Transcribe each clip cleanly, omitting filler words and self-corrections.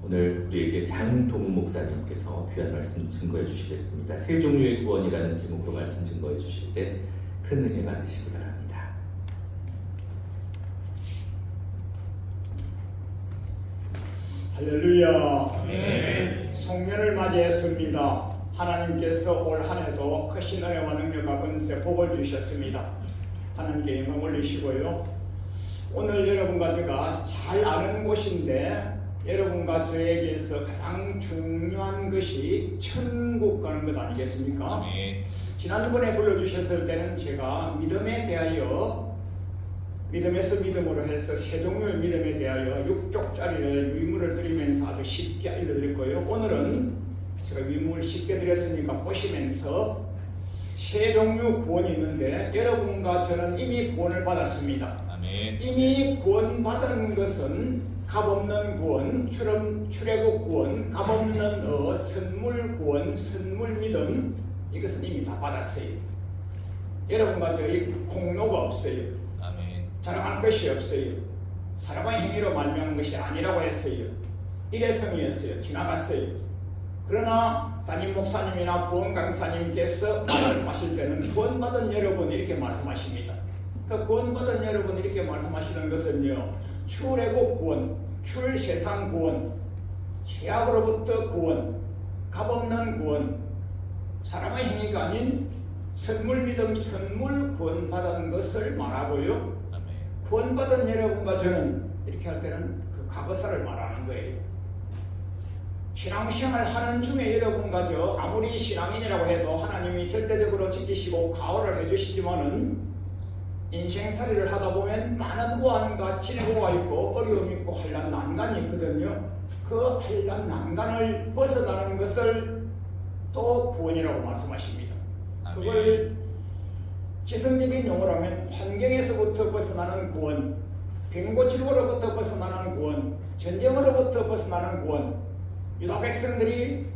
오늘 우리에게 장동훈 목사님께서 귀한 말씀 증거해 주시겠습니다. 세 종류의 구원이라는 제목으로 말씀 증거해 주실 때 큰 은혜 받으시기 바랍니다. 할렐루야. 송년을 맞이했습니다. 하나님께서 올 한 해도 크신 은혜와 능력과 권세 복을 주셨습니다. 하나님께 영광 올리시고요. 오늘 여러분과 제가 잘 아는 곳인데 여러분과 저에게서 가장 중요한 것이 천국 가는 것 아니겠습니까? 지난번에 불러주셨을 때는 제가 믿음에 대하여 믿음에서 믿음으로 해서 세 종류의 믿음에 대하여 6쪽짜리를 위문을 드리면서 아주 쉽게 알려드렸고요. 오늘은 제가 위문을 쉽게 드렸으니까 보시면서 세 종류 구원이 있는데 여러분과 저는 이미 구원을 받았습니다. 아멘. 이미 구원받은 것은 값없는 구원, 출애굽 구원, 값없는 선물 구원, 선물 믿음, 이것은 이미 다 받았어요. 여러분과 저희 공로가 없어요. 아멘. 자랑할 것이 없어요. 사람의 행위로 말미암은 것이 아니라고 했어요. 일회성이었어요. 지나갔어요. 그러나 담임 목사님이나 부원 강사님께서 말씀하실 때는 구원받은 여러분 이렇게 말씀하십니다. 그 구원받은 여러분 이렇게 말씀하시는 것은요, 출애굽 구원, 출세상 구원, 죄악으로부터 구원, 값없는 구원, 사람의 행위가 아닌 선물 믿음, 선물 구원받은 것을 말하고요. 아멘. 구원받은 여러분과 저는 이렇게 할 때는 그 과거사를 말하는 거예요. 신앙생활 하는 중에 여러분과 저 아무리 신앙인이라고 해도 하나님이 절대적으로 지키시고 가호를 해주시지만은 인생살이를 하다 보면 많은 우환과 질고가 있고 어려움이 있고 한란 난간이 있거든요. 그 한란 난간을 벗어나는 것을 또 구원이라고 말씀하십니다. 아멘. 그걸 지성적인 용어로 하면 환경에서부터 벗어나는 구원, 병고질고로부터 벗어나는 구원, 전쟁으로부터 벗어나는 구원. 유다 백성들이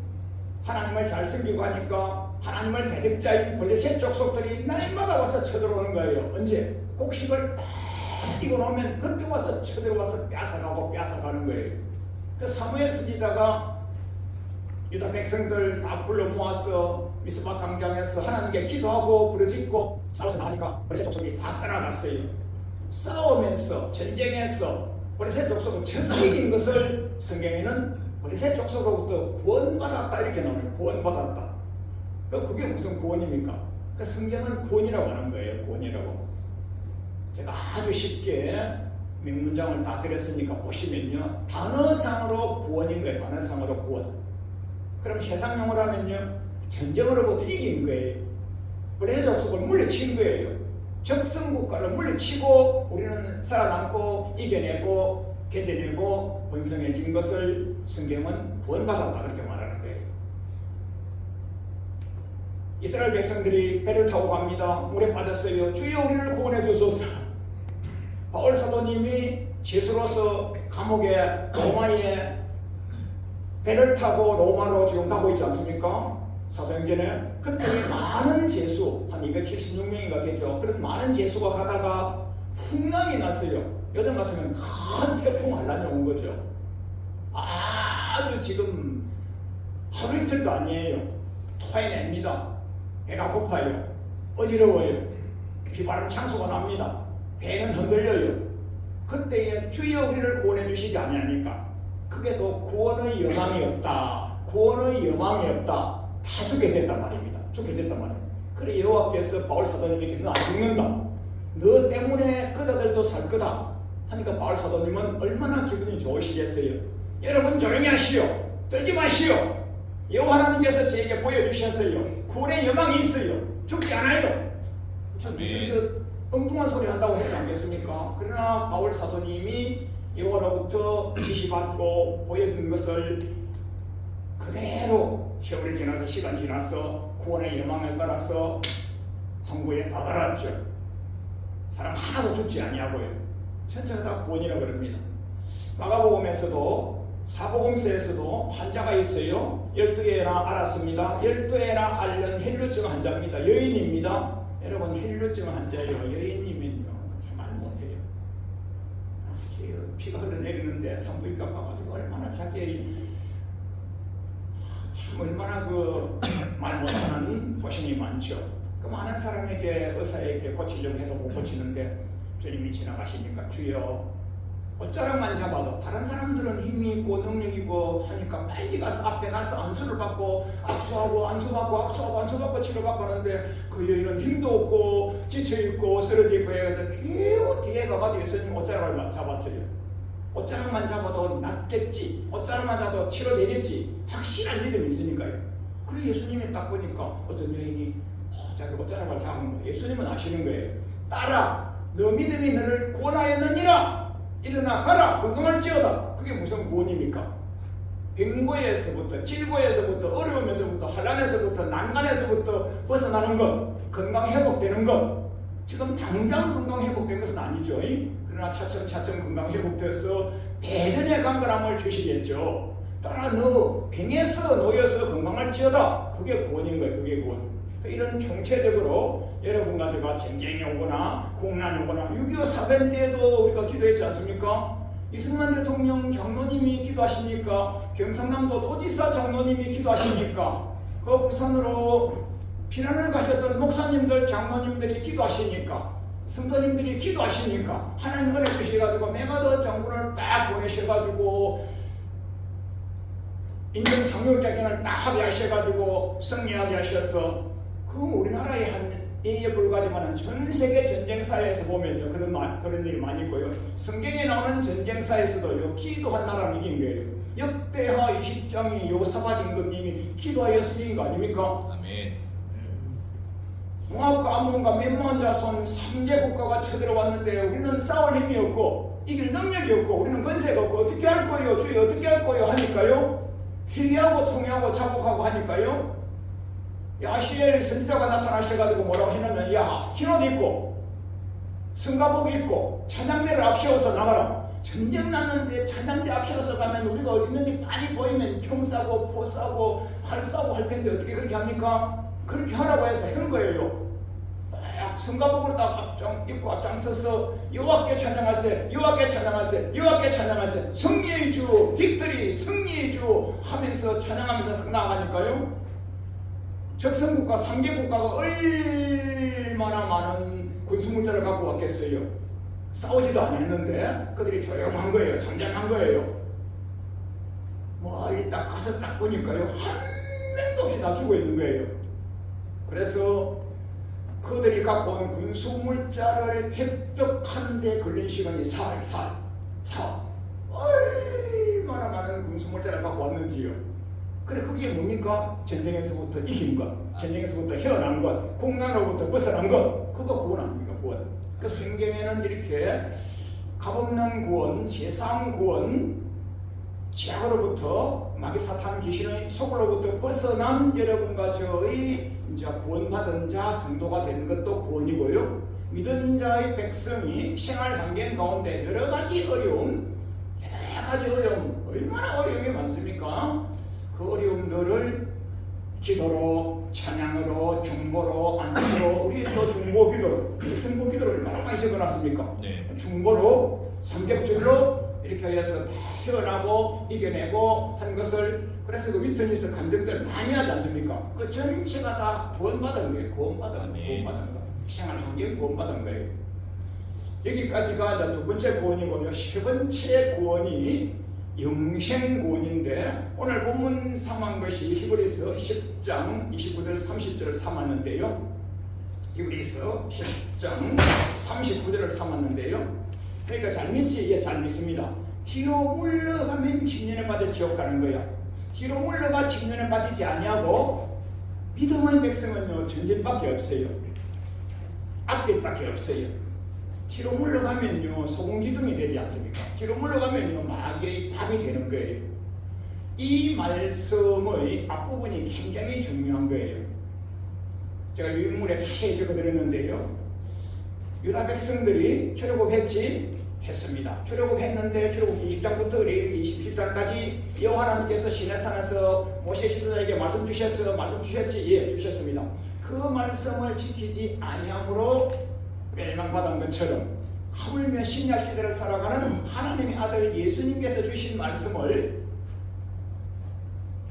하나님을 잘 섬기고 하니까 하나님을 대적자인 블레셋 족속들이 날마다 와서 쳐들어오는 거예요. 언제? 곡식을 딱 익어놓으면 그때 와서 쳐들어와서 뺏어가는 거예요. 그 사무엘 선지자가 유다 백성들 다 불러 모아서 미스바 광장에서 하나님께 기도하고 부르짖고 싸워서 나가니까 블레셋 족속이 다 떠나갔어요. 싸우면서 전쟁에서 블레셋 족속을 쳐서 이긴 것을 성경에는 블레셋 족속으로부터 구원받았다 이렇게 나오네요. 구원받았다. 그게 무슨 구원입니까? 그 성경은 구원이라고 하는 거예요. 구원이라고. 제가 아주 쉽게 명문장을 다 드렸으니까 보시면요, 단어상으로 구원인 거예요. 단어상으로 구원. 그럼 세상 용어로 하면요, 전쟁으로부터 이긴 거예요. 블레셋 족속을 물리친 거예요. 적성국가를 물리치고 우리는 살아남고 이겨내고 견뎌내고 번성해진 것을 성경은 구원받았다 그렇게 말하는 거예요. 이스라엘 백성들이 배를 타고 갑니다. 물에 빠졌어요. 주여 우리를 구원해 주소서. 바울 사도님이 죄수로서 감옥에 로마에 배를 타고 로마로 지금 가고 있지 않습니까? 사도행전에 그때 많은 죄수 한 276명인가 되죠. 그런 많은 죄수가 가다가 풍랑이 났어요. 요즘 같으면 큰 태풍 한란이 온 거죠. 아주 지금 하루 이틀도 아니에요. 토해냅니다. 배가 고파요. 어지러워요. 비바람 창수가 납니다. 배는 흔들려요. 그때에 주여 우리를 구원해 주시지 아니하니까 그게 또 구원의 여망이 없다. 구원의 여망이 없다. 다 죽게 됐단 말입니다. 죽게 됐단 말입니다. 그래 여호와께서 바울 사도님에게 너 안 죽는다. 너 때문에 그자들도 살 거다. 하니까 바울 사도님은 얼마나 기분이 좋으시겠어요. 여러분 조용히 하시오. 떨지 마시오. 여호와 하나님께서 저에게 보여주셨어요. 구원의 여망이 있어요. 죽지 않아요. 참 무슨 저 엉뚱한 소리 한다고 했지 않겠습니까? 그러나 바울 사도님이 여호와로부터 지시받고 보여준 것을 그대로 세월이 지나서 시간 지나서 구원의 여망을 따라서 항구에 다다랐죠. 사람 하나도 죽지 아니하고요. 전체가 다 구원이라고 그럽니다. 마가복음에서도 사복음서에서도 환자가 있어요. 12해나 알았습니다. 12해나 앓는 혈류증 환자입니다. 여인입니다. 여러분 혈류증 환자예요. 여인이면요 참 말 못해요. 피가 흘러내리는데 산부인과 가가지고 얼마나 자기의 참 얼마나 그 말 못하는 고생이 많죠. 그 많은 사람에게 의사에게 고치려고 해도 못 고치는데 주님이 지나가시니까 주여 옷자락만 잡아도 다른 사람들은 힘이 있고 능력이 있고 하니까 빨리 가서 앞에 가서 안수를 받고 압수하고 안수받고 압수하고 안수받고 치료받고 하는데 그 여인은 힘도 없고 지쳐있고 쓰러져 있고 해서 겨우 뒤에 가가지고 예수님 옷자락을 잡았어요. 옷자락만 잡아도 낫겠지, 옷자락만 잡아도 치료되겠지 확실한 믿음이 있으니까요. 그래 예수님이 딱 보니까 어떤 여인이 자기 옷자락을 잡은 거예요. 예수님은 아시는 거예요. 딸아 너 믿음이 너를 구원하였느니라. 일어나 가라 건강할지어다. 그게 무슨 구원입니까? 병고에서부터 질고에서부터 어려움에서부터 환난에서부터 난간에서부터 벗어나는 것, 건강 회복되는 것. 지금 당장 건강 회복된 것은 아니죠. 그러나 차츰차츰 건강 회복돼서 배전의 강건함을 주시겠죠. 따라 너 병에서 놓여서 건강할지어다. 그게 구원인 거예요. 그게 구원. 이런 총체적으로 여러분과 제가 전쟁이 오거나 공난이 오거나 6.25 사변 때도 우리가 기도했지 않습니까? 이승만 대통령 장로님이 기도하시니까 경상남도 도지사 장로님이 기도하시니까 그 부산으로 피난을 가셨던 목사님들 장로님들이 기도하시니까 성도님들이 기도하시니까 하나님 은혜 주셔가지고 메가더 장군을 딱 보내셔가지고 인정상륙작전을 딱 하게 하셔가지고 승리하게 하셔서 그 우리나라의 한 일에 불과하지만 전 세계 전쟁사에서 보면요 그런 일이 많이 있고요. 성경에 나오는 전쟁사에서도요 기도한 나라는 이긴 거예요. 역대하 20장이 요사밧 임금님이 기도하여서 이긴 거 아닙니까? 아멘. 모압과 암몬과 멤모한 자손 3개 국가가 쳐들어왔는데 우리는 싸울 힘이 없고 이길 능력이 없고 우리는 권세가 없고 어떻게 할 거예요? 주여 어떻게 할 거예요? 하니까요 회개하고 통회하고 자복하고 하니까요 야시엘 선지자가 나타나셔가지고 뭐라고 하시냐면 야 흰옷 입고 성가복 입고 찬양대를 앞세워서 나가라. 전쟁 났는데 찬양대 앞세워서 가면 우리가 어디 있는지 많이 보이면 총 쏴고 포 쏴고 활 쏴고 할 텐데 어떻게 그렇게 합니까? 그렇게 하라고 해서 한 거예요. 딱 성가복을 딱 입고 앞장서서 여호와께 찬양하세 여호와께 찬양하세 여호와께 찬양하세 승리의 주 빅토리 승리의 주 하면서 찬양하면서 딱 나가니까요 적성국가 3개 국가가 얼마나 많은 군수물자를 갖고 왔겠어요. 싸우지도 않았는데 그들이 조용한 거예요. 잠잠한 거예요. 멀리 딱 가서 딱 보니까요 한 명도 없이 다 죽어 있는 거예요. 그래서 그들이 갖고 온 군수물자를 획득하는 데 걸린 시간이 사흘 얼마나 많은 군수물자를 갖고 왔는지요. 그래 그게 뭡니까? 전쟁에서부터 이긴 것, 전쟁에서부터 헤어난 것, 공난으로부터 벗어난 것, 그거 구원 아닙니까? 구원. 그 성경에는 이렇게 값없는 구원, 제사한 구원, 죄악으로부터 마귀 사탄 귀신의 속으로부터 벗어난 여러분과 저의 이제 구원받은 자 성도가 되는 것도 구원이고요. 믿은 자의 백성이 생활 환경 가운데 여러 가지 어려움, 얼마나 어려움이 많습니까? 그 어려움들을 기도로, 찬양으로, 중보로, 안수로, 우리 또 중보 기도를 얼마나 많이 적어놨습니까? 네. 중보로, 삼겹줄로 이렇게 해서 다 헤어나고 이겨내고 하는 것을 그래서 그 위트니스 감정들 많이 하지 않습니까? 그 전체가 다 구원받은 거예요. 구원받은 거. 생활 환경 구원받은 거예요. 여기까지가 이제 두 번째 구원이고요. 세 번째 구원이 영생 구원인데 오늘 본문 삼은 것이 히브리서 10장 29절 30절을 삼았는데요. 히브리서 10장 39절을 삼았는데요. 그러니까 잘 믿지? 예, 잘 믿습니다. 뒤로 물러가면 징년에 빠져 지옥 가는 거야. 뒤로 물러가 징년에 빠지지 아니하고 믿음의 백성은요 전쟁밖에 없어요. 앞길밖에 없어요. 뒤로 물러가면요 소금기둥이 되지 않습니까? 뒤로 물러가면요 마귀의 밥이 되는 거예요. 이 말씀의 앞부분이 굉장히 중요한 거예요. 제가 유인물에 자세히 적어드렸는데요. 유다 백성들이 출애굽했지 했습니다. 출애굽했는데 출애굽 20장부터 레위기 27장까지 여호와 하나님께서 시내산에서 모세 지도자에게 말씀 주셨지? 예, 주셨습니다. 그 말씀을 지키지 아니함으로 멸망받은 것처럼 하물며 신약 시대를 살아가는 하나님의 아들 예수님께서 주신 말씀을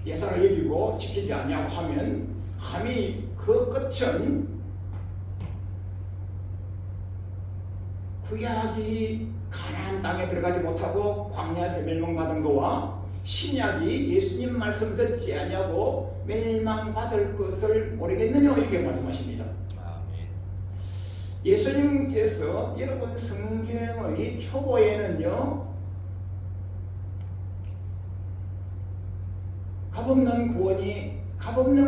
예사를 여기고 지키지 아니하고 하면 감히 그 끝은 구약이 가나안 땅에 들어가지 못하고 광야에서 멸망받은 거와 신약이 예수님 말씀 듣지 아니하고 멸망받을 것을 모르겠느냐 이렇게 말씀하십니다. 아멘. 예수님께서 여러분 성경의 초보에는요 값없는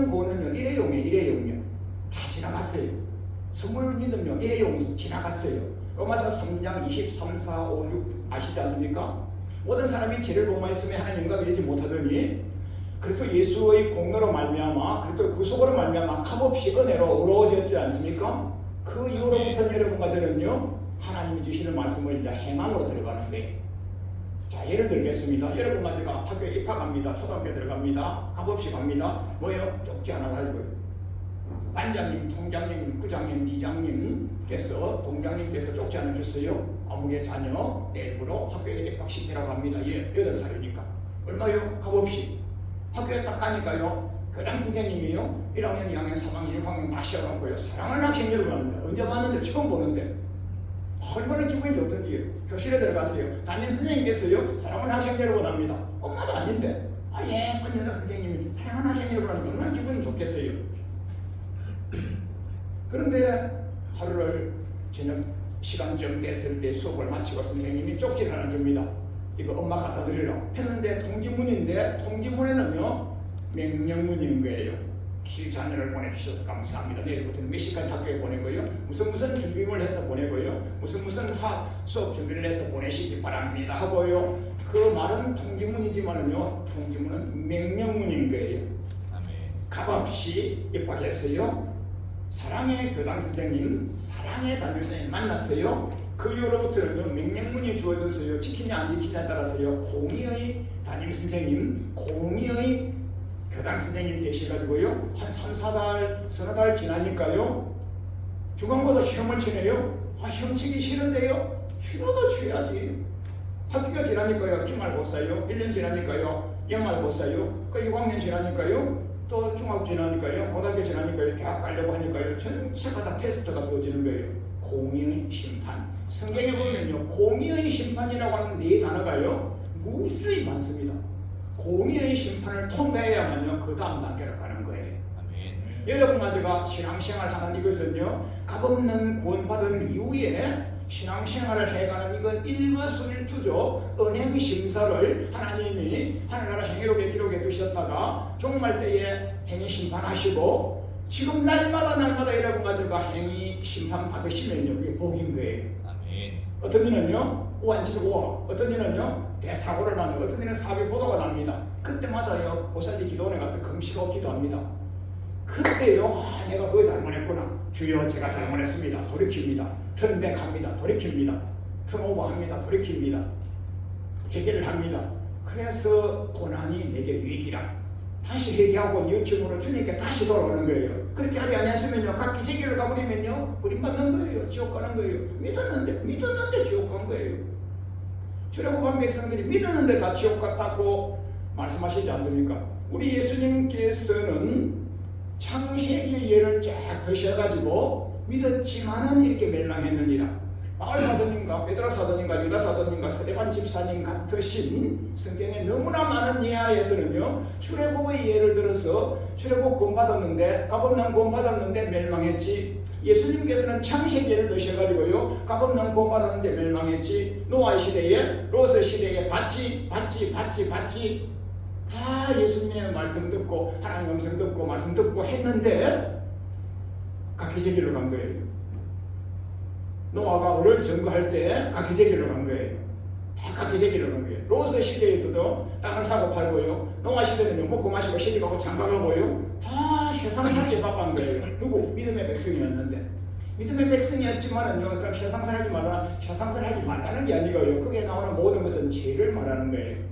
구원은요 일회용이요 다 지나갔어요. 선물 믿음요 일회용 지나갔어요. 로마서 3장 23, 4, 5, 6 아시지 않습니까? 모든 사람이 죄를 범하였으며 하나님 영광을 이루지 못하더니 그리스도 예수의 공로로 말미암아 그리스도 구속으로 말미암아 값없이 은혜로 의로워졌지 않습니까? 그 이후로부터는 여러분과 저는요 하나님이 주시는 말씀을 이제 행함으로 들어가는 거예요. 자, 예를 들겠습니다. 여러분과 제가 학교에 입학합니다. 초등학교 들어갑니다. 값없이 갑니다. 뭐요? 쪽지 하나 달고요. 반장님, 통장님, 구장님, 이장님께서 동장님께서 쪽지 하나 줬어요. 아무개 자녀 내일부로 학교에 입학시키라고 합니다. 예, 8살이니까 얼마요? 값없이 학교에 딱 가니까요 교장 선생님이요 1학년, 2학년, 3학년, 6학년 다 시작하고요 사랑하는 학생 여러분 합니다. 언제 봤는데 처음 보는데 얼마나 기분이 좋던지요. 교실에 들어갔어요. 담임 선생님께서요 사랑하는 학생 여러분 합니다. 엄마도 아닌데 예쁜 여자 선생님이 사랑하는 학생 여러분 하면 얼마나 기분이 좋겠어요. 그런데 하루를 저녁 시간쯤 됐을 때 수업을 마치고 선생님이 쪽지를 하나 줍니다. 이거 엄마 갖다 드리라고 했는데 통지문인데 통지문에는요 명령문인 거예요. 자녀를 보내주셔서 감사합니다. 내일부터는 몇 시까지 학교에 보내고요. 무슨 준비물 해서 보내고요. 무슨 수업 준비를 해서 보내시기 바랍니다 하고요. 그 말은 통지문이지만은요 통지문은 명령문인 거예요. 아멘. 값없이 입학했어요. 사랑의 교장 선생님, 사랑의 담임 선생님 만났어요. 그 이후로부터는 명령문이 주어졌어요. 지키냐 안 지키냐에 따라서요. 공의의 담임 선생님, 공의의 교장 선생님 되셔가지고요. 한 3, 4달, 서너 달 지나니까요. 중간고사 시험을 치네요. 시험 치기 싫은데요. 싫어도 쳐야지. 학기가 지나니까요. 기말고사요. 1년 지나니까요. 연말고사요. 그 6학년 지나니까요. 또 중학 지나니까요. 고등학교 지나니까요. 대학 가려고 하니까요. 전체가 다 테스트가 주어지는 거예요. 공의의 심판. 성경에 보면요. 공의의 심판이라고 하는 네 단어가요. 무수히 많습니다. 공의의 심판을 통과해야만요. 그 다음 단계로 가는 거예요. 아멘. 여러분과 제가 신앙생활 하는 이것은요. 값없는 구원받은 이후에 신앙생활을 해가는 이건 일거수일투족 은행 심사를 하나님이 하늘나라 행위록에 기록해 두셨다가 종말 때에 행위 심판하시고 지금 날마다 여러분과 제가 행위 심판 받으시면요 그게 복인 거예요. 아멘. 어떤 이는요 우한치고 어떤 이는요 대사고를 나누고 어떤 이는 사비보도가 납니다. 그때마다요 보살리 기도원에 가서 금시로 기도합니다. 그때요 내가 그거 잘못했구나. 주여 제가 잘못했습니다. 돌이킵니다. 턴백합니다. 돌이킵니다. 턴오버합니다. 돌이킵니다. 해결을 합니다. 그래서 고난이 내게 위기라. 다시 회개하고 유충으로 주님께 다시 돌아오는 거예요. 그렇게 하지 않았으면요 각 기재기를 가버리면요 버림받는 거예요. 지옥 가는 거예요. 믿었는데 지옥 간 거예요. 출애굽한 백성들이 믿었는데 다 지옥 갔다고 말씀하시지 않습니까? 우리 예수님께서는 창세기 예를 쫙 드셔가지고 믿었지만은 이렇게 멸망했느니라. 바울 사도님과 베드로 사도님과 유다 사도님과 스데반 집사님 같으신 성경에 너무나 많은 예하에서는요 출애굽의 예를 들어서 출애굽 구원받았는데 값없는 구원받았는데 멸망했지. 예수님께서는 창세기 예를 드셔가지고요 값없는 구원받았는데 멸망했지. 노아 시대에 롯의 시대에 받지 다 예수님의 말씀 듣고 하나님 음성 듣고 말씀 듣고 했는데 각기제길로 간 거예요. 노아가 을을 점거할 때 각기제길로 간 거예요. 다 각기제길로 간 거예요. 롯의 시대에도 땅을 사고 팔고요. 노아 시대는요 먹고 마시고 시집가고 장가가고요. 다 세상살이에 바쁜 거예요. 누구? 믿음의 백성이었는데 믿음의 백성이었지만은요 그러니까 세상살하지 말라는 게 아니고요. 그게 나오는 모든 것은 죄를 말하는 거예요.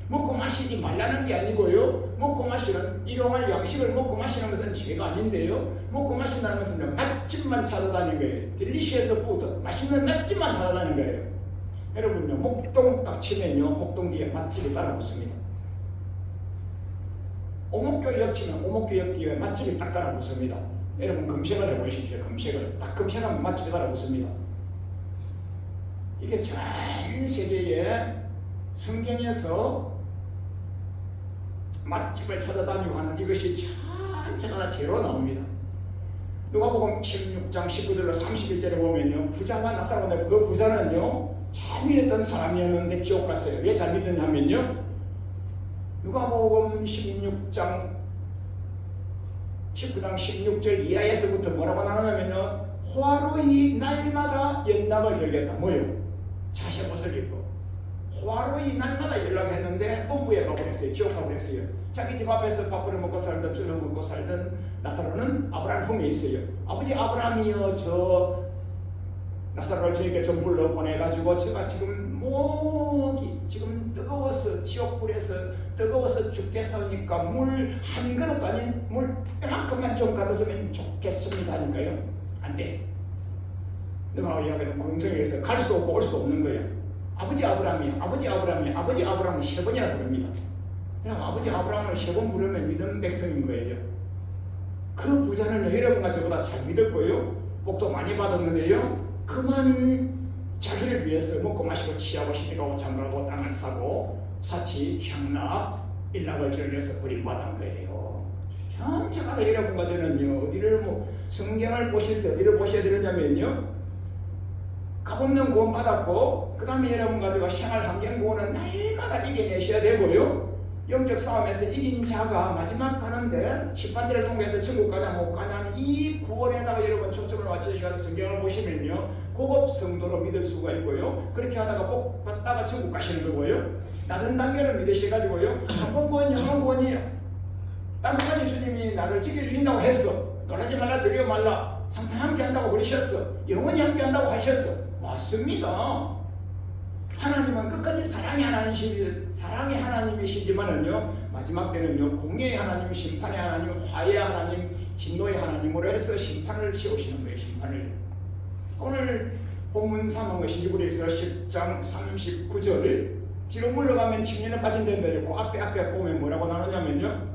먹고 마시지 말라는 게 아니고요. 먹고 마시는 일용할 양식을 먹고 마시는 것은 죄가 아닌데요. 먹고 마신다는 것은 맛집만 찾아다니는 거예요. 딜리시어스 푸드, 맛있는 맛집만 찾아다니는 거예요. 여러분요, 목동 딱 치면요, 목동 뒤에 맛집이 따라붙습니다. 오목교역 치면 오목교역 뒤에 맛집이 딱 따라붙습니다. 여러분 검색을 해보십시오. 검색을 딱 검색하면 맛집이 따라붙습니다. 이게 전 세계에 성경에서 맛집을 찾아다니고 하는 이것이 전체가 다 죄로 나옵니다. 누가복음 16장 19절로 31절에 보면요, 부자와 나사로인데 그 부자는요 잘 믿었던 사람이었는데 지옥 갔어요. 왜 잘 믿었냐면요, 누가복음 19장 16절 이하에서부터 뭐라고 나오냐면요, 호화로이 날마다 연락을 들겠다. 뭐요? 자색 옷을 입고 호화로이 날마다 연락했는데 음부에 가버렸어요. 지옥 가버렸어요. 자기 집 앞에서 밥을 먹고 살던 쭈를 먹고 살던 나사로는 아브라함 품에 있어요. 아버지 아브라함이여, 저 나사로를 저에게 좀 불러 보내가지고 제가 지금 목이 지금 뜨거워서 지옥불에서 뜨거워서 죽겠으니까 물 한 그릇도 아닌 물 이만큼만 좀 가져주면 좋겠습니다 하니까요, 안 돼. 누가 이야기하는 공성에서 갈 수도 없고 올 수도 없는 거예요. 아버지 아브라함이요, 아버지 아브라함이요, 아버지 아브라함을 3번이나 부릅니다. 그냥 아버지 아브라함을 3번 부르면 믿음 백성인 거예요. 그 부자는 여러분과 저보다 잘 믿었고요, 복도 많이 받았는데요, 그만 자기를 위해서 먹고 마시고 취하고 시집가고 장가가고 땅을 사고 사치, 향락, 일락을 즐겨서 버림받은 거예요. 전체가 다 여러분과 저는요, 어디를 성경을 보실 때 어디를 보셔야 되느냐면요, 값없는 구원 받았고 그 다음에 여러분과 제가 생활 환경 구원은 날마다 이겨내셔야 되고요, 영적 싸움에서 이긴 자가 마지막 가는데 심판대를 통해서 천국 가냐 못 가냐 이 구원에다가 여러분 초점을 맞추시고 성경을 보시면요, 고급 성도로 믿을 수가 있고요, 그렇게 하다가 복 받다가 천국 가시는 거고요, 낮은 단계를 믿으셔가지고요, 한번 구원 영원 구원이에요. 땅까지 주님이 나를 지켜주신다고 했어. 놀라지 말라, 두려워 말라, 항상 함께 한다고 그러셨어. 영원히 함께 한다고 하셨어. 맞습니다. 하나님은 끝까지 사랑의 하나님이시지만은요, 마지막 때는요, 공의의 하나님, 심판의 하나님, 화해의 하나님, 진노의 하나님으로 해서 심판을 씌우시는 거예요. 심판을. 오늘 본문 삼은 것이 히브리서 10장 39절 뒤로 물러가면 10년에 빠진다는데 그 앞에 보면 뭐라고 나오냐면요,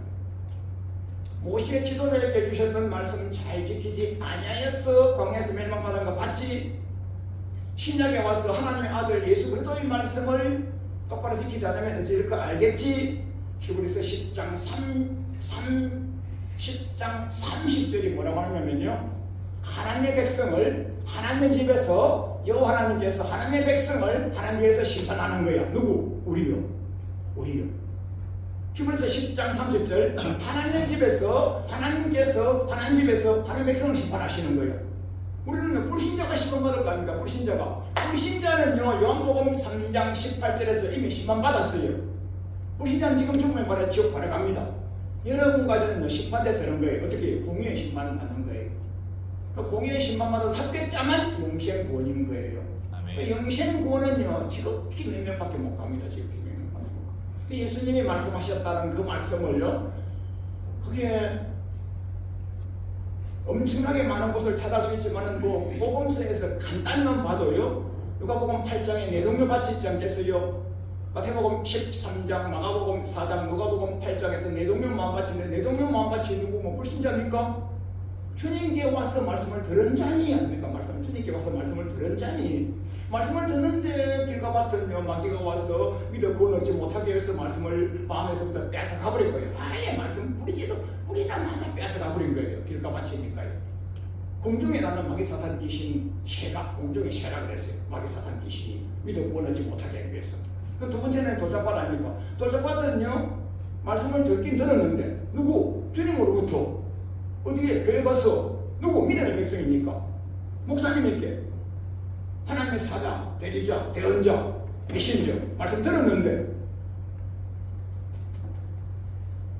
모세 지도자에게 주셨던 말씀 잘 지키지 아니하였어. 광야에서 멸망받은 거 봤지? 신약에 와서 하나님의 아들 예수 그리스도의 말씀을 똑바로 지키지 않으면 어찌 될 거 알겠지? 히브리서 10장 30절이 뭐라고 하냐면요, 하나님의 백성을 하나님의 집에서 여호와 하나님께서 하나님의 백성을 하나님 위해서 심판하는 거야. 누구? 우리요. 히브리서 10장 30절 하나님의 집에서 하나님께서 하나님 집에서 하나님의 백성을 심판하시는 거예요. 우리는 불신자가 심판받을 거 아닙니까? 불신자는요, 요한복음 3장 18절에서 이미 심판받았어요. 불신자는 지금 죽으면 바로 지옥 바로 갑니다. 여러분과 저는 심판돼서 그런 거예요. 어떻게? 공의의 심판을 받는 거예요. 그 공의의 심판받아서 합격자만 영생구원인 거예요. 그 영생구원은요, 지극히 몇 명밖에 못 갑니다. 지극히 몇 명밖에 못 갑니다. 예수님이 말씀하셨다는 그 말씀을요, 그게 엄청나게 많은 곳을 찾아갈 수 있지만은 복음서에서 간단만 봐도요, 누가복음 8장에 내동묘밭이 있지 않겠어요? 마태복음 13장, 마가복음 4장, 누가복음 8장에서 내동묘밭인데 내동묘 마음밭이 누구 불신자입니까? 주님께 와서 말씀을 들은 자니 아닙니까? 주님께 와서 말씀을 들은 자니, 말씀을 듣는데 길과 같은 마귀가 와서 믿어 구원 얻지 못하게 해서 말씀을 마음에서부터 뺏어가 버린 거예요. 아예 말씀 뿌리자마자 뺏어가 버린 거예요. 길과 같이니까요. 공중에 나는 마귀 사탄 귀신 쇠가, 공중에 쇠라 그랬어요. 마귀 사탄 귀신이 믿어 구원 얻지 못하게 하기 위해서. 그 두 번째는 돌짝밭 아닙니까? 돌짝밭은요, 말씀을 듣긴 들었는데 누구? 주님으로부터. 어디에? 교회 가서 누구? 믿음의 백성입니까? 목사님에게 하나님의 사자, 대리자, 대언자, 메신저 말씀 들었는데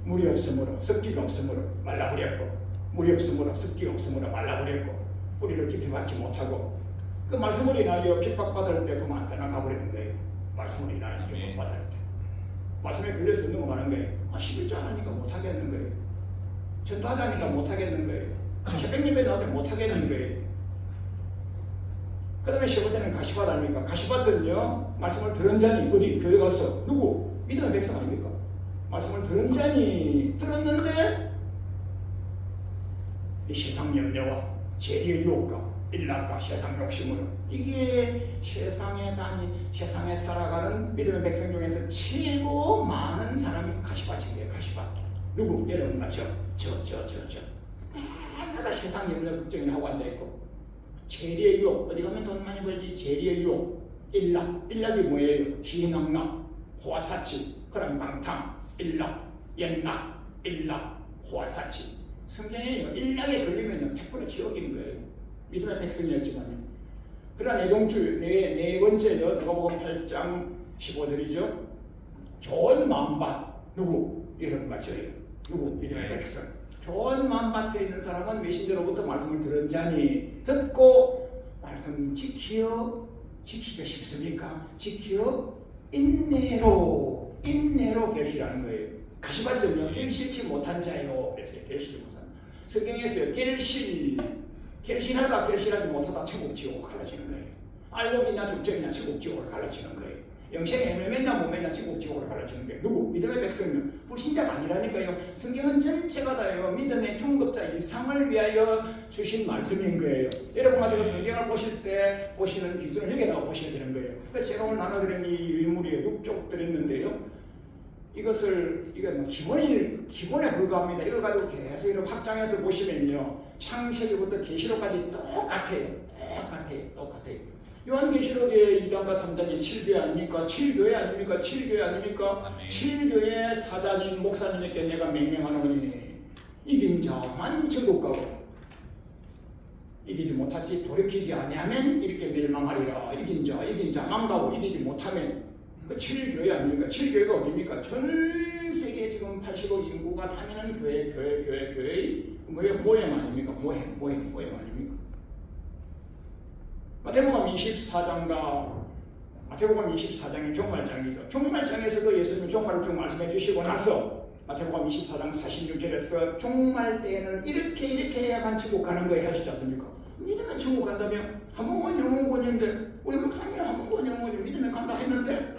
물이 없으므로, 습기가 없으므로 말라버렸고, 물이 없으므로 습기가 없으므로 말라버렸고, 뿌리를 깊이 받지 못하고, 그 말씀을 인하여 핍박받을 때 그만 떠나가버리는 거예요. 말씀을 인하여 핍박받을 때. 말씀에 걸려서 넘어가는 거예요. 11조 안 하니까 못하겠는 거예요. 전도하자니까 못하겠는 거예요. 새벽 예배 나오면 못하겠는 거예요. 그 다음에 15절은 가시밭 아닙니까? 가시밭은요, 말씀을 들은 자니, 어디 교회 가서 누구? 믿음의 백성 아닙니까? 말씀을 들은 자니 들었는데 이 세상 염려와 재리의 유혹과 일락과 세상 욕심으로, 이게 세상에 살아가는 믿음의 백성 중에서 최고 많은 사람이 가시밭이에요. 가시밭. 누구? 여러분 같죠? 때마다 세상 염려 걱정을 하고 앉아있고, 재리의 유혹, 어디 가면 돈 많이 벌지? 재리의 유혹. 일락이 뭐예요? 희낙락, 호화사치, 그럼 방탕, 일락, 옛락, 일락, 호화사치. 성경에요, 일락에 걸리면 100% 지옥인 거예요. 믿음의 백성이었지만요. 그러나 내동주 네 번째요, 누가복음 8장 15절이죠. 좋은 마음밭. 누구? 여러분과 저예요. 누구? 믿음의 백성. 좋은 마음밭에 있는 사람은 메신저로부터 말씀을 들은 자니, 듣고 말씀 지키기가 쉽습니까? 인내로 결실하는 거예요. 가시밭은요, 결실치 못한 자요. 그랬어요. 결실치 못한. 성경에서요, 결실하지 못하다 천국 지옥으로 갈라지는 거예요. 알고 있나 죽적이나 천국 지옥으로 갈라지는 거예요. 영생에 매매나 못 매나 천국 지옥으로 갈라지는 거예요. 누구? 믿음의 백성은 불신자가 아니라니까요. 성경은 전체가 다요, 믿음의 중급자 이상을 위하여 주신 말씀인 거예요. 여러분 가지고 성경을 보실 때 보시는 기준을 여기다가 보셔야 되는 거예요. 그래서 제가 오늘 나눠드린 이 유물이요, 6쪽 드렸는데요. 이게 뭐 기본에 불과합니다. 이걸 가지고 계속 이렇게 확장해서 보시면요, 창세기부터 계시록까지 똑같아요. 요한계시록의 2장과 3장이 7교회 아닙니까? 7교회 아닙니까? 7교회 사장님, 목사님에게 내가 명령하노니 이긴 자만 천국 가고 이기지 못하지 돌이키지 아니하면 이렇게 멸망하리라. 이긴 자만 가고 이기지 못하면, 그 7교회 아닙니까? 7교회가 어디입니까? 전 세계 지금 80억 인구가 다니는 교회의 모형 아닙니까? 모형 아닙니까? 마태복음 24장이 종말장이죠. 종말장에서도 예수님이 종말을 좀 말씀해 주시고 나서 마태복음 24장 46절에서 종말 때에는 이렇게 해야만 천국 가는 거예요 하시지 않습니까? 믿으면 천국 간다며? 한번권 영혼권인데 우리 목사님 한번권 영혼이 믿으면 간다 했는데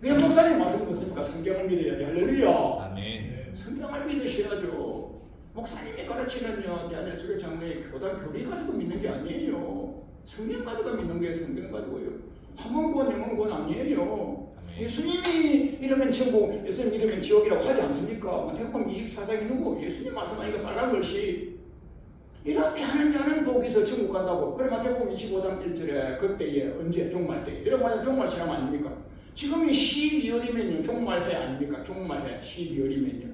왜 목사님 말씀 듣습니까? 성경을 믿어야지. 할렐루야. 아멘. 성경을 믿으셔야죠. 목사님이 가르치는요, 대한예수교 장로의 교단 교리 가지고 믿는 게 아니에요. 성경 가지고 믿는 거예요. 성경 가지고요. 한번권 영혼권 아니에요. 아멘. 예수님이 이러면 천국, 예수님 이러면 지옥이라고 하지 않습니까? 마태복음 24장이 누구? 예수님 말씀하니까 빨간 글씨. 이렇게 하는 자는 복에서 천국 간다고. 그래 마태복음 25장 1절에 그때에 언제? 종말 때. 이런 말은 종말 시험 아닙니까? 지금이 12월이면요 종말해 아닙니까? 종말해 12월이면요.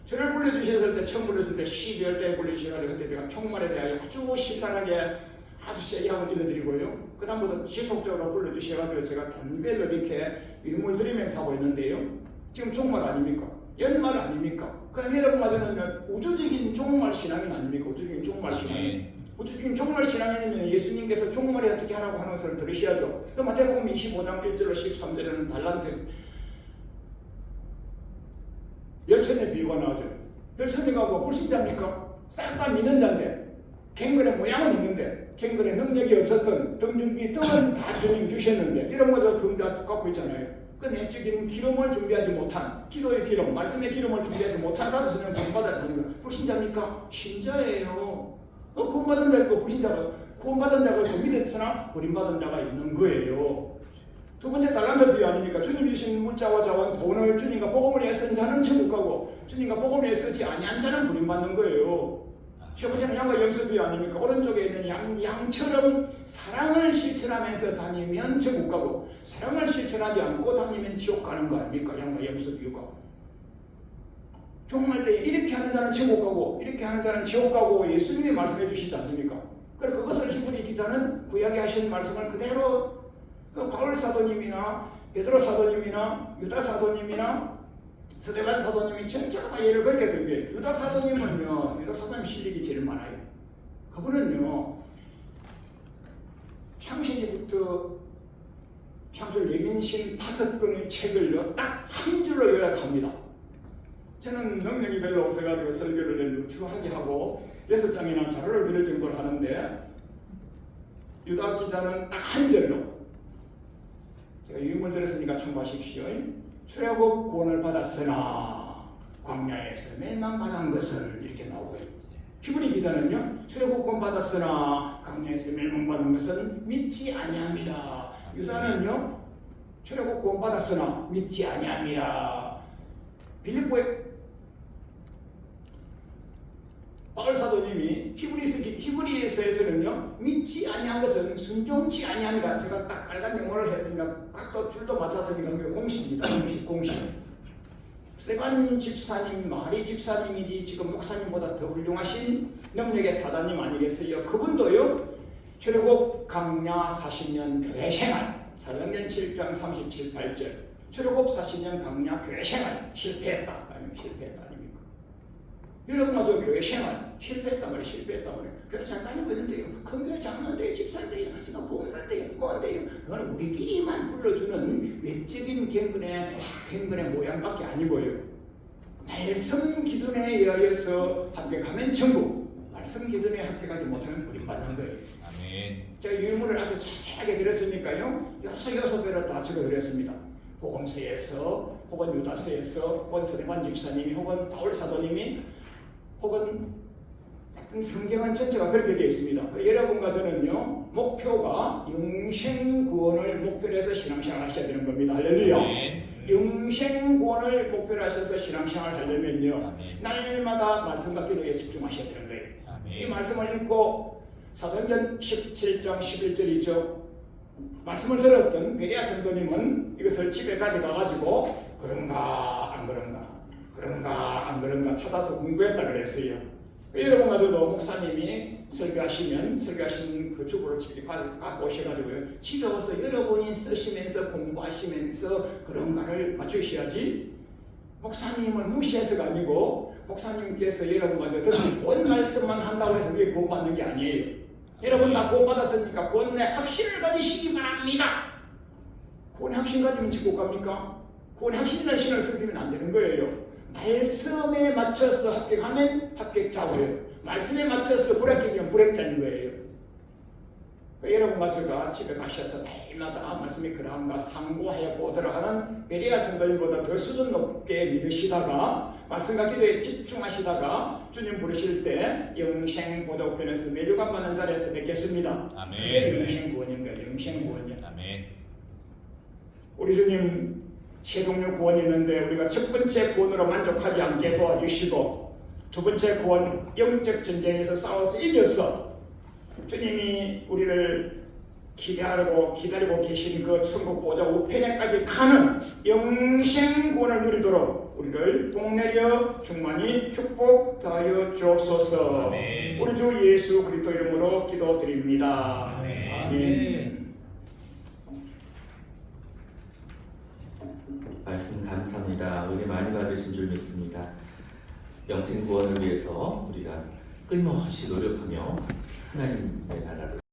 저를 불러주셨을 때, 처음 불렀을 때 12월 때 불러주셔가지고 그때 제가 종말에 대하여 아주 신랄하게 아주 세게 한번 일러드리고요. 그 다음부터 지속적으로 불러주셔가지고 제가 단별로 이렇게 유물 드리면서 하고 있는데요. 지금 종말 아닙니까? 연말 아닙니까? 그럼 여러분 가지고는 우주적인 종말 신앙이 아닙니까? 우주적인 종말 신앙이. 우주적인 종말 신앙이면 예수님께서 종말에 어떻게 하라고 하는 것을 들으셔야죠. 또 마태복음 25장 1절로 13절에는 달란트 열천의 비유가 나오죠. 열천이가 뭐 불신자입니까? 싹 다 믿는 자인데 갱근의 모양은 있는데 갱근의 능력이 없었던 등준비 등은 다 주님 주셨는데 이런 거저 등 다 갖고 있잖아요. 그 내적인 기름을 준비하지 못한, 기도의 기름, 말씀의 기름을 준비하지 못한 자들은 구원받았다는 거. 불신자입니까? 신자예요. 구원받은 자 있고 불신자가, 구원받은 자가 있고 믿었으나 버림받은 자가 있는 거예요. 두 번째 달란트 비유 아닙니까? 주님이 주신 물자와 자원, 돈을 주님과 복음을 애쓴 자는 천국 가고 주님과 복음을 애쓰지 아니한 자는 버림받는 거예요. 세 번째는 양과 염소 비유 아닙니까? 오른쪽에 있는 양처럼 사랑을 실천하면서 다니면 천국 가고 사랑을 실천하지 않고 다니면 지옥 가는 거 아닙니까? 양과 염소 비유가. 종말 때 이렇게 하는 자는 천국 가고 이렇게 하는 자는 지옥 가고 예수님이 말씀해 주시지 않습니까? 그래서 그것을 히브리 기자는 구약에 하신 말씀을 그대로 그 바울 사도님이나 베드로 사도님이나 유다 사도님이나 스데반 사도님이 전체가 다 예를 그렇게 든 게, 유다 사도님은요, 유다 사도님 실력이 제일 많아요. 그분은요, 창세기부터 참수 레민신 5권의 책을요 딱 한 줄로 요약합니다. 저는 능력이 별로 없어가지고 설교를 누추하게 하고 6장이나 자료를 드릴 정도로 하는데 유다 기자는 딱 한 절로, 제가 유물 들었으니까 참고하십시오. 출애굽 구원을 받았으나 광야에서 멸망받은 것은 이렇게 나오고요. 히브리 기자는요 출애굽 구원 받았으나 광야에서 멸망받은 것은 믿지 아니함이라. 유다는요 출애굽 구원 받았으나 믿지 아니함이라. 빌립보에 바울 사도님이 히브리서에서는요 믿지 아니한 것은 순종치 아니함이라. 제가 딱 빨간 영어를 했으니까 각도 줄도 맞춰서 이건 공식입니다. 공식. 스테반 집사님, 마리 집사님이지 지금 목사님보다 더 훌륭하신 능력의 사단님 아니겠어요? 그분도요 출애굽 광야 40년 교회 생활, 사도행전 7장 37, 8절 출애굽 40년 광야 교회 생활 실패했다. 아니면 실패했다 아닙니까? 여러분과 저 교회 생활 실패했단 말이에요. 실패했단 말이에요. 교회 잘 다니고 있는데요. 큰 교회 장로인데요. 집사인데요. 제가 보험사인데요. 뭐인데요. 그건 우리끼리만 불러주는 외적인 경건의 모양밖에 아니고요. 말씀 기준에 의하여서 합격하면 천국, 말씀 기준에 합격하지 못하면 버림받는 거예요. 아멘. 제가 유물을 아주 자세하게 들었으니까요. 여섯 배로 다 적어드렸습니다. 복음서에서 혹은 유다서에서 혹은 스데반 집사님이 혹은 바울 사도님이 혹은 어떤 성경은 전체가 그렇게 되어 있습니다. 여러분과 저는요 목표가 영생 구원을 목표로 해서 신앙생활 하셔야 되는 겁니다. 할렐루야. 아멘. 영생 구원을 목표로 하셔서 신앙생활 하려면요 아멘. 날마다 말씀과 기도에 집중하셔야 되는 거예요. 아멘. 이 말씀을 읽고 사도행전 17장 11절이죠. 말씀을 들었던 베레아 성도님은 이것을 집에 가져가가지고 그런가 안 그런가 찾아서 공부했다 그랬어요. 여러분과 저도 목사님이 설교하신 그 주보를 집에 갖고 오셔가지고요 집에 와서 여러분이 쓰시면서 공부하시면서 그런가를 맞추셔야지, 목사님을 무시해서가 아니고 목사님께서 여러분과 저 듣는 좋은 말씀만 한다고 해서 그게 구원받는 게 아니에요. 여러분 다 구원받았으니까 구원의 확신을 가지시기 바랍니다. 구원의 확신 가지면 지고 갑니까? 구원의 확신이라는 신을 섬기면 안 되는 거예요. 말씀에 맞춰서 합격하면 합격자고요. 말씀에 맞춰서 불합격이면 불합자인 거예요. 그러니까 여러분과 제가 집에 가셔서 매일마다 말씀이 그러한가 상고하여 보도록 하는 베레아 성도님보다 더 수준 높게 믿으시다가 말씀과 기도에 집중하시다가 주님 부르실 때 영생 보도편에서 매료감 받는 자리에서 뵙겠습니다. 아멘. 그게 영생 구원인 거예요. 영생 구원이요. 아멘. 우리 주님 세 종류 구원이 있는데 우리가 첫 번째 구원으로 만족하지 않게 도와주시고, 두 번째 구원 영적 전쟁에서 싸워서 이겼어. 주님이 우리를 기다리고 계신 그 천국 보좌 우편에까지 가는 영생 구원을 누리도록 우리를 복내려 충만히 축복하여 주옵소서. 아멘. 우리 주 예수 그리스도 이름으로 기도드립니다. 아멘. 아멘. 말씀 감사합니다. 은혜 많이 받으신 줄 믿습니다. 영생 구원을 위해서 우리가 끊임없이 노력하며 하나님의 나라를